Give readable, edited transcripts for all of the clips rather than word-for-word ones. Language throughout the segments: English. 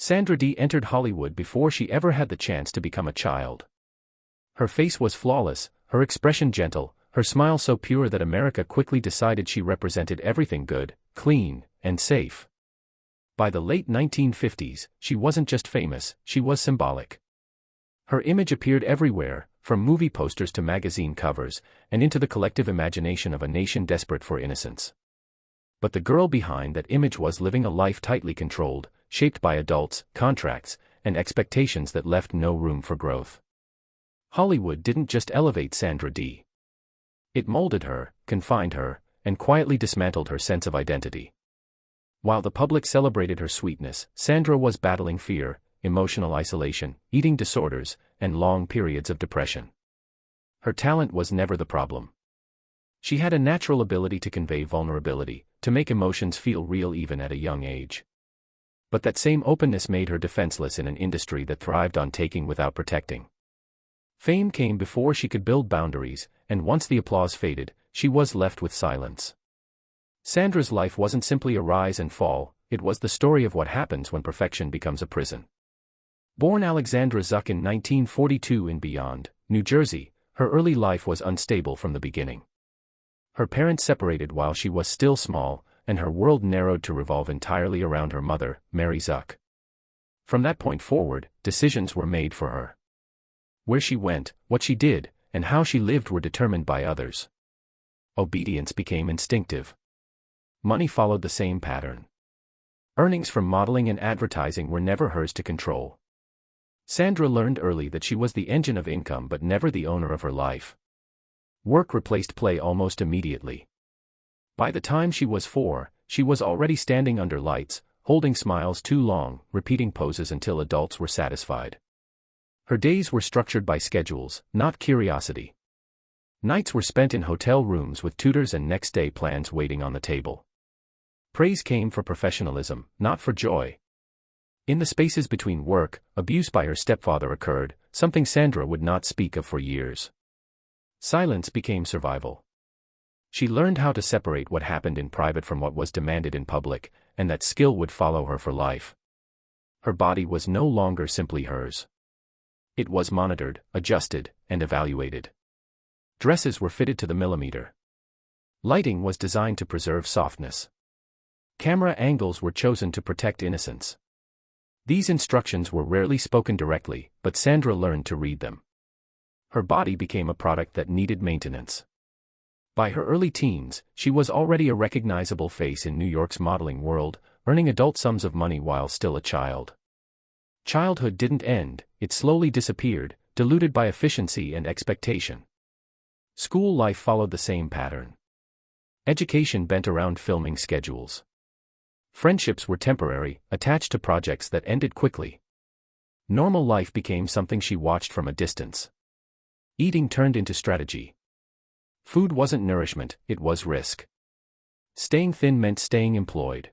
Sandra Dee entered Hollywood before she ever had the chance to become a child. Her face was flawless, her expression gentle, her smile so pure that America quickly decided she represented everything good, clean, and safe. By the late 1950s, she wasn't just famous, she was symbolic. Her image appeared everywhere, from movie posters to magazine covers, and into the collective imagination of a nation desperate for innocence. But the girl behind that image was living a life tightly controlled, shaped by adults, contracts, and expectations that left no room for growth. Hollywood didn't just elevate Sandra Dee. It molded her, confined her, and quietly dismantled her sense of identity. While the public celebrated her sweetness, Sandra was battling fear, emotional isolation, eating disorders, and long periods of depression. Her talent was never the problem. She had a natural ability to convey vulnerability, to make emotions feel real even at a young age. But that same openness made her defenseless in an industry that thrived on taking without protecting. Fame came before she could build boundaries, and once the applause faded, she was left with silence. Sandra's life wasn't simply a rise and fall, it was the story of what happens when perfection becomes a prison. Born Alexandra Zuck in 1942 in Beyond, New Jersey, her early life was unstable from the beginning. Her parents separated while she was still small, and her world narrowed to revolve entirely around her mother, Mary Zuck. From that point forward, decisions were made for her. Where she went, what she did, and how she lived were determined by others. Obedience became instinctive. Money followed the same pattern. Earnings from modeling and advertising were never hers to control. Sandra learned early that she was the engine of income but never the owner of her life. Work replaced play almost immediately. By the time she was 4, she was already standing under lights, holding smiles too long, repeating poses until adults were satisfied. Her days were structured by schedules, not curiosity. Nights were spent in hotel rooms with tutors and next-day plans waiting on the table. Praise came for professionalism, not for joy. In the spaces between work, abuse by her stepfather occurred, something Sandra would not speak of for years. Silence became survival. She learned how to separate what happened in private from what was demanded in public, and that skill would follow her for life. Her body was no longer simply hers. It was monitored, adjusted, and evaluated. Dresses were fitted to the millimeter. Lighting was designed to preserve softness. Camera angles were chosen to protect innocence. These instructions were rarely spoken directly, but Sandra learned to read them. Her body became a product that needed maintenance. By her early teens, she was already a recognizable face in New York's modeling world, earning adult sums of money while still a child. Childhood didn't end, it slowly disappeared, diluted by efficiency and expectation. School life followed the same pattern. Education bent around filming schedules. Friendships were temporary, attached to projects that ended quickly. Normal life became something she watched from a distance. Eating turned into strategy. Food wasn't nourishment, it was risk. Staying thin meant staying employed.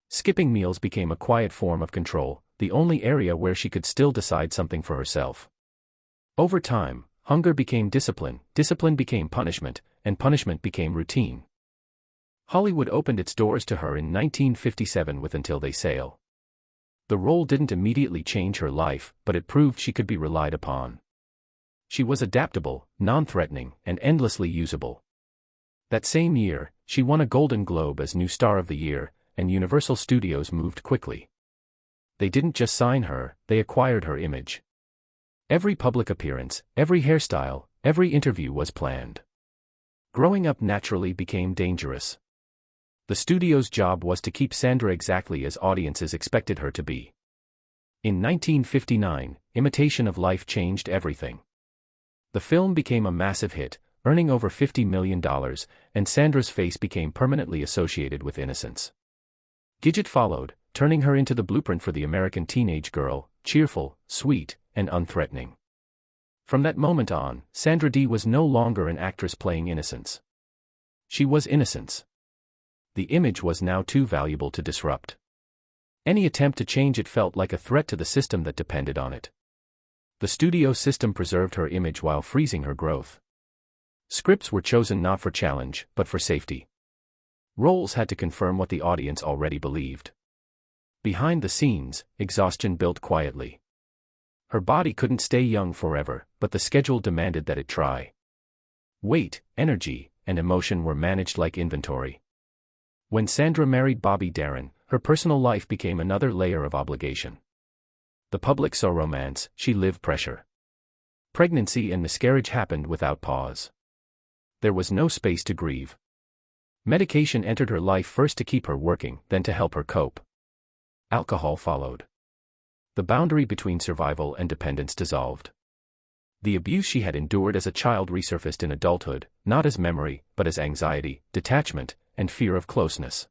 Skipping meals became a quiet form of control, the only area where she could still decide something for herself. Over time, hunger became discipline, discipline became punishment, and punishment became routine. Hollywood opened its doors to her in 1957 with Until They Sail. The role didn't immediately change her life, but it proved she could be relied upon. She was adaptable, non-threatening, and endlessly usable. That same year, she won a Golden Globe as New Star of the Year, and Universal Studios moved quickly. They didn't just sign her, they acquired her image. Every public appearance, every hairstyle, every interview was planned. Growing up naturally became dangerous. The studio's job was to keep Sandra exactly as audiences expected her to be. In 1959, Imitation of Life changed everything. The film became a massive hit, earning over $50 million, and Sandra's face became permanently associated with innocence. Gidget followed, turning her into the blueprint for the American teenage girl, cheerful, sweet, and unthreatening. From that moment on, Sandra Dee was no longer an actress playing innocence. She was innocence. The image was now too valuable to disrupt. Any attempt to change it felt like a threat to the system that depended on it. The studio system preserved her image while freezing her growth. Scripts were chosen not for challenge, but for safety. Roles had to confirm what the audience already believed. Behind the scenes, exhaustion built quietly. Her body couldn't stay young forever, but the schedule demanded that it try. Weight, energy, and emotion were managed like inventory. When Sandra married Bobby Darin, her personal life became another layer of obligation. The public saw romance, she lived pressure. Pregnancy and miscarriage happened without pause. There was no space to grieve. Medication entered her life first to keep her working, then to help her cope. Alcohol followed. The boundary between survival and dependence dissolved. The abuse she had endured as a child resurfaced in adulthood, not as memory, but as anxiety, detachment, and fear of closeness.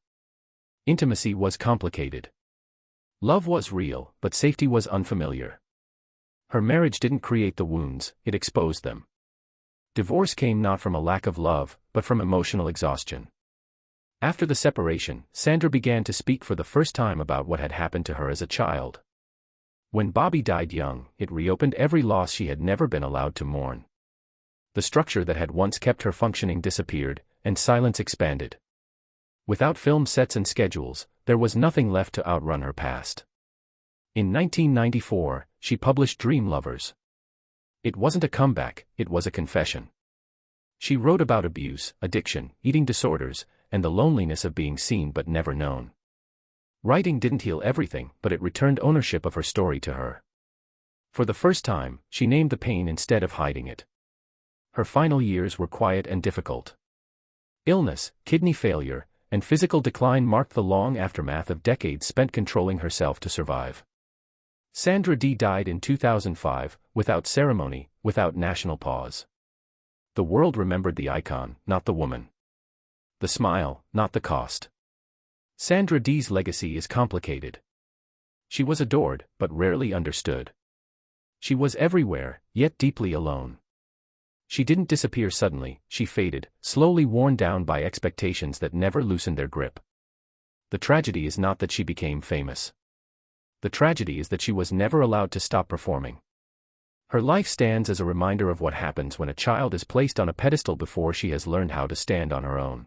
Intimacy was complicated. Love was real, but safety was unfamiliar. Her marriage didn't create the wounds, it exposed them. Divorce came not from a lack of love, but from emotional exhaustion. After the separation, Sandra began to speak for the first time about what had happened to her as a child. When Bobby died young, it reopened every loss she had never been allowed to mourn. The structure that had once kept her functioning disappeared, and silence expanded. Without film sets and schedules, there was nothing left to outrun her past. In 1994, she published Dream Lovers. It wasn't a comeback, it was a confession. She wrote about abuse, addiction, eating disorders, and the loneliness of being seen but never known. Writing didn't heal everything, but it returned ownership of her story to her. For the first time, she named the pain instead of hiding it. Her final years were quiet and difficult. Illness, kidney failure, and physical decline marked the long aftermath of decades spent controlling herself to survive. Sandra Dee died in 2005, without ceremony, without national pause. The world remembered the icon, not the woman. The smile, not the cost. Sandra Dee's legacy is complicated. She was adored, but rarely understood. She was everywhere, yet deeply alone. She didn't disappear suddenly, she faded, slowly worn down by expectations that never loosened their grip. The tragedy is not that she became famous. The tragedy is that she was never allowed to stop performing. Her life stands as a reminder of what happens when a child is placed on a pedestal before she has learned how to stand on her own.